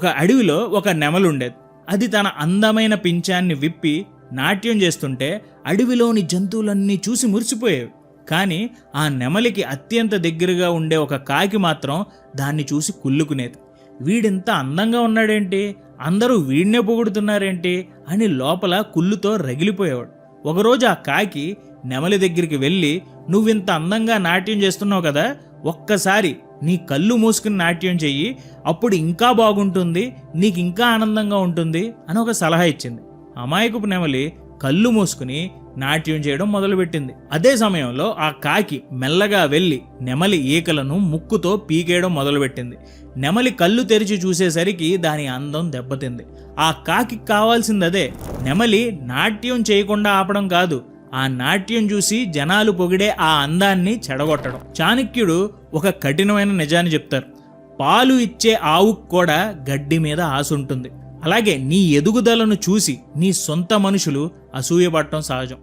ఒక అడవిలో ఒక నెమలుండేది. అది తన అందమైన పింఛాన్ని విప్పి నాట్యం చేస్తుంటే అడవిలోని జంతువులన్నీ చూసి మురిసిపోయేవి. కానీ ఆ నెమలికి అత్యంత దగ్గరగా ఉండే ఒక కాకి మాత్రం దాన్ని చూసి కుళ్ళుకునేది. వీడింత అందంగా ఉన్నాడేంటి, అందరూ వీడినే పొగుడుతున్నారేంటి అని లోపల కుళ్ళుతో రగిలిపోయేవాడు. ఒకరోజు ఆ కాకి నెమలి దగ్గరికి వెళ్ళి, నువ్వింత అందంగా నాట్యం చేస్తున్నావు కదా, ఒక్కసారి నీ కళ్ళు మూసుకుని నాట్యం చెయ్యి, అప్పుడు ఇంకా బాగుంటుంది, నీకు ఇంకా ఆనందంగా ఉంటుంది అని ఒక సలహా ఇచ్చింది. అమాయకపు నెమలి కళ్ళు మూసుకుని నాట్యం చేయడం మొదలుపెట్టింది. అదే సమయంలో ఆ కాకి మెల్లగా వెళ్ళి నెమలి ఈకలను ముక్కుతో పీకేయడం మొదలుపెట్టింది. నెమలి కళ్ళు తెరిచి చూసేసరికి దాని అందం దెబ్బతింది. ఆ కాకి కావాల్సింది అదే, నెమలి నాట్యం చేయకుండా ఆపడం కాదు, ఆ నాట్యం చూసి జనాలు పొగిడే ఆ అందాన్ని చెడగొట్టడం. చాణక్యుడు ఒక కఠినమైన నిజాన్ని చెప్తారు, పాలు ఇచ్చే ఆవుకు కూడా గడ్డి మీద ఆశ ఉంటుంది. అలాగే నీ ఎదుగుదలను చూసి నీ సొంత మనుషులు అసూయపడటం సహజం.